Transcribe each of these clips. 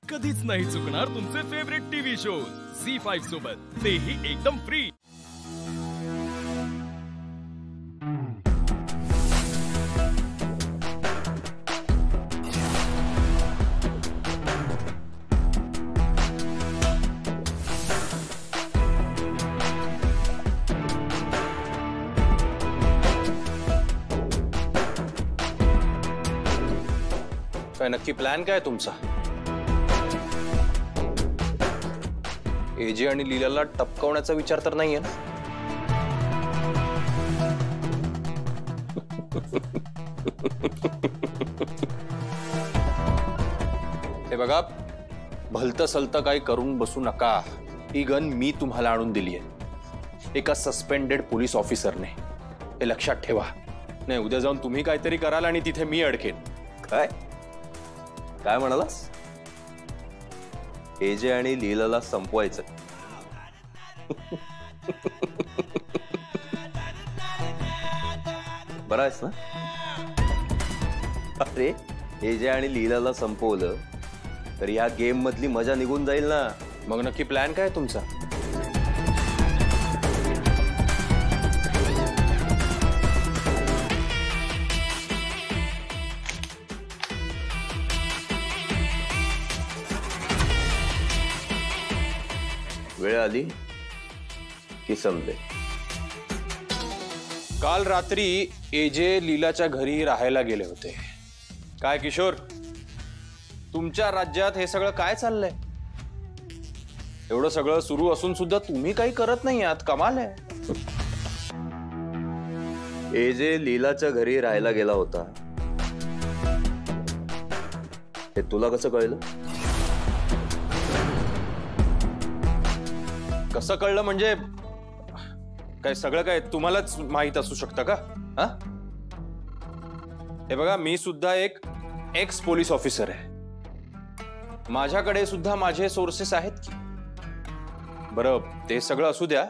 कधीच नाही चुकणार तुमचे फेवरेट टीव्ही शोज झी5 सोबत, तेही एकदम फ्री। काय नक्की प्लॅन काय तुमचा? एजे आणि लीलाला टपकवण्याचा विचार तर नाहीये ना? हे बघा, भलतं सलतं काही करून बसू नका। ही गन मी तुम्हाला आणून दिली आहे एका सस्पेंडेड पोलीस ऑफिसरने, हे लक्षात ठेवा। नाही उद्या जाऊन तुम्ही काहीतरी कराल आणि तिथे मी अडकेन। काय काय म्हणालास? एजे आणि लीलाला संपवायचं? बरं आहेस ना? अरे एजे आणि लीलाला संपवलं तर या गेम मधली मजा निघून जाईल ना। मग नक्की प्लॅन काय तुमचा? वेळ आली की समजे। काल रात्री एजे लीलाच्या घरी राहायला गेले होते। काय किशोर, तुमच्या राज्यात हे सगळं काय चाललंय? एवढं सगळं सुरू असून सुद्धा तुम्ही काही करत नाही आहात, कमाल आहे। एजे लीलाच्या घरी राहायला गेला होता हे तुला कसं कळलं? कसं कळलं म्हणजे काय सगळं काय तुम्हालाच माहित असू शकतं का? हा, हे बघा, मी सुद्धा एक एक्स पोलीस ऑफिसर आहे। माझ्याकडे सुद्धा माझे सोर्सेस आहेत की। बरं, ते सगळं असू द्या,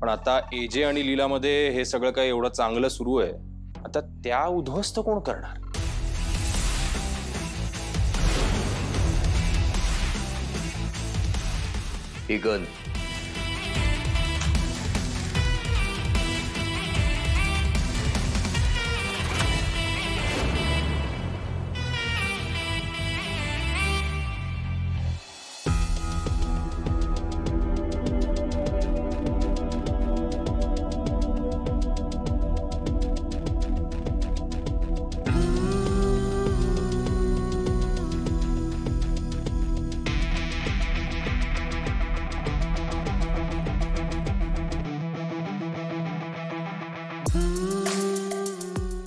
पण आता एजे आणि लीलामध्ये हे सगळं काय एवढं चांगलं सुरू आहे, आता त्या उद्ध्वस्त कोण करणार? ही गन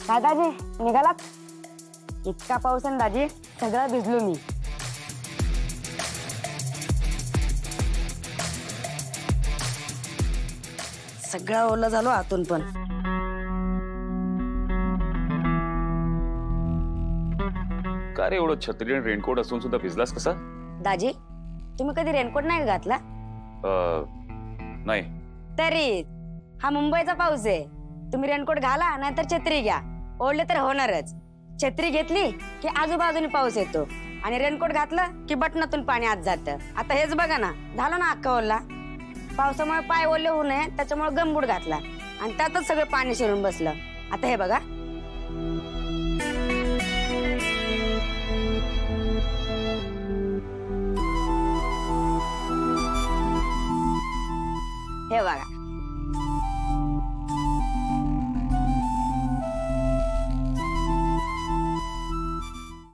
दादाजी निघालात? इतका पाऊस आहे दाजी, सगळं भिजलो मी। सगळं ओलं झालो आतून पण। का रे, एवढं छत्री आणि रेनकोट असून सुद्धा भिजलास कसा? दाजी तुम्ही कधी रेनकोट नाही घातला? नाही। तरी हा मुंबईचा पाऊस आहे, तुम्ही रेनकोट घाला नाहीतर छत्री घ्या, ओढले तर होणारच। छत्री घेतली की आजूबाजूने पाऊस येतो आणि रेनकोट घातलं की बटनातून पाणी आत जातं। आता हेच बघा ना, झालं ना अख्खा ओला। पावसामुळे पाय ओले होऊ नये त्याच्यामुळे गमबूट घातला आणि त्यातच सगळं पाणी शिरून बसलं। आता हे बघा, हे बघा।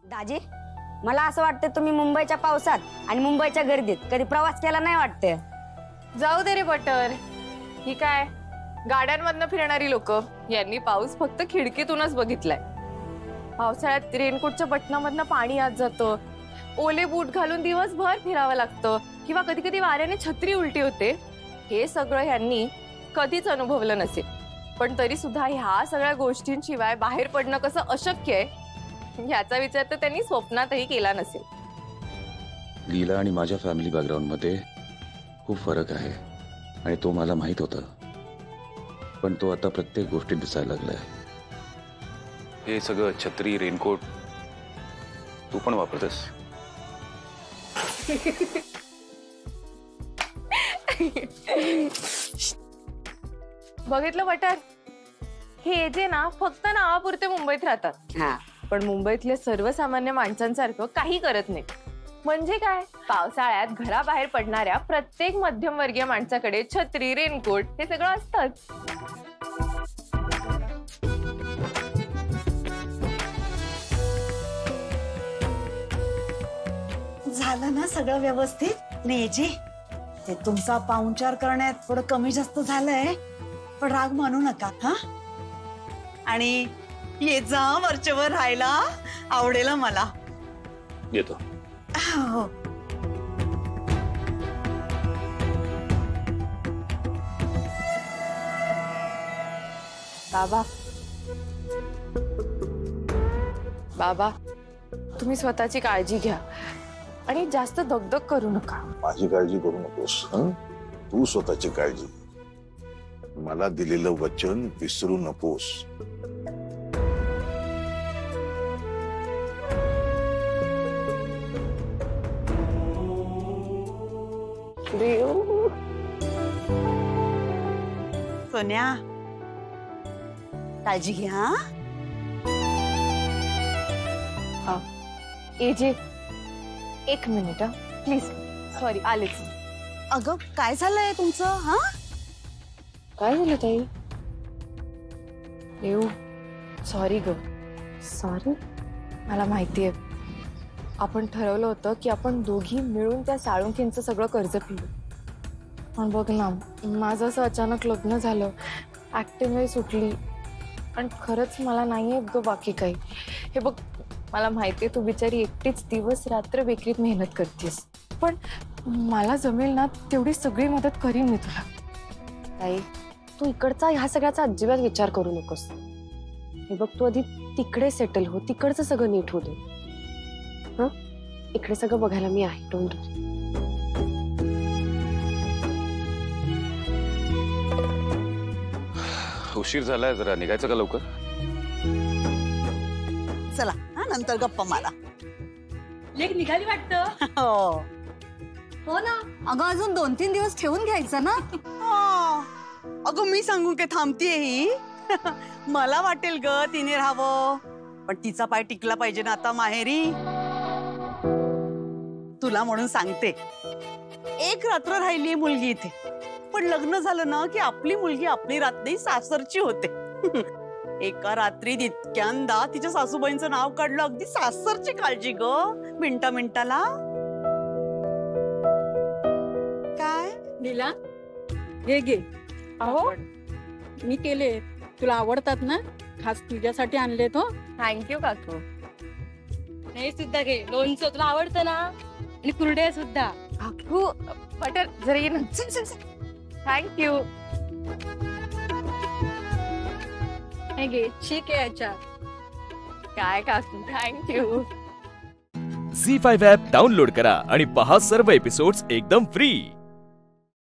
दाजी मला असं वाटतं तुम्ही मुंबईच्या पावसात आणि मुंबईच्या गर्दीत कधी प्रवास केला नाही वाटतं। जाऊ दे रे बटर, ही काय गाड्यांमधनं फिरणारी लोक, यांनी पाऊस फक्त खिडकीतूनच बघितलाय। पावसाळ्यात रेनकोटच्या बटनामधनं पाणी आत जातं, ओले बूट घालून दिवसभर फिरावं लागतं किंवा कधी कधी वाऱ्याने छत्री उलटी होते। हे सगळं यांनी कधीच अनुभवलं नसेल, पण तरी सुद्धा ह्या सगळ्या गोष्टींशिवाय बाहेर पडणं कसं अशक्य आहे याचा विचार तर त्यांनी स्वप्नातही केला नसेल। लीला आणि माझ्या फॅमिली बॅकग्राऊंड मध्ये खूप फरक आहे आणि तो मला माहित होता, पण तो आता प्रत्येक गोष्टीत दिसायला लागलाय। हे सगळं छत्री रेनकोट तू पण वापरतेस? बघितलं बटर, हे जे ना फक्त नावापुरते मुंबईत राहतात, हा पण मुंबईतल्या सर्वसामान्य माणसांसारखं काही करत नाही. म्हणजे काय, पावसाळ्यात घराबाहेर पडणाऱ्या प्रत्येक मध्यमवर्गीय माणसाकडे छत्री, रेनकोट हे सगळं असतंच. झालं ना सगळं व्यवस्थित? नेजी, ते तुमचा पाहुणचार करण्यात थोडं कमी जास्त झालंय, पण राग मानू नका हा. आणि ये जा वरचेवर राहायला, आवडेल मला. येतो. हो. बाबा, बाबा, तुम्ही स्वतःची काळजी घ्या आणि जास्त दगदग करू नका. माझी काळजी करू नकोस. तू स्वतःची काळजी, मला दिलेलं वचन विसरू नकोस. सोन्या, काळजी घ्या. एजे, एक मिनिट प्लीज. सॉरी, आलेच. अगं काय झालंय तुमचं? हा, काय झालं ताई? येऊ, सॉरी ग. सॉरी? मला माहितीये, आपण ठरवलं होतं की आपण दोघी मिळून त्या साळुंखेंचं सगळं कर्ज फेडू. पण बघ ना, माझं असं अचानक लग्न झालं, ऍक्टिंगही सुटली, आणि खरंच मला नाहीये ग बाकी काही. हे बघ, मला माहितीये तू बिचारी एकटीच दिवस रात्र बेकरीत मेहनत करतेस, पण मला जमेल ना तेवढी सगळी मदत करीन मी तुला. ताई, तू इकडचा ह्या सगळ्याचा अजिबात विचार करू नकोस. हे बघ, तू आधी तिकडे सेटल हो, तिकडचं सगळं नीट होऊ दे. हं, इकडे सगळं बघायला मी आहे. डोंट वरी. उशीर झालाय, जरा निघायचं का लवकर? चला हा, नंतर गप्पा मारा. लेक निघाली वाटतं. हो हो ना, अगं अजून 2-3 दिवस ठेवून घ्यायचं ना. हा. अगं मी सांगून काय थांबतीये ही? मला वाटेल ग तिने राहावं, पण तिचा पाय टिकला पाहिजे ना आता माहेरी. तुला म्हणून सांगते, एक रात्र राहिली मुलगी इथे, पण लग्न झालं ना की आपली मुलगी आपली रात नाही, सासरची होते. एका रात्रीत इतक्यांदा तिच्या सासूबाईंचं नाव काढलं. अगदी सासरची काळजी ग, मिनिटा मिनिटाला. काय नीला, हे घे. अहो, मी केले, तुला आवडतात ना, खास तुझ्यासाठी आणले तो. थँक्यू काकू. हे सुद्धा घे, लोणचं तुला आवडतं ना, आणि कुरड्या सुद्धा. काकू, बटर जरा ये ना. थँक्यू. हे घे, ठीक आहे याच्या. काय काकू, थँक्यू. झी5 ॲप डाउनलोड करा आणि पहा सर्व एपिसोड्स एकदम फ्री.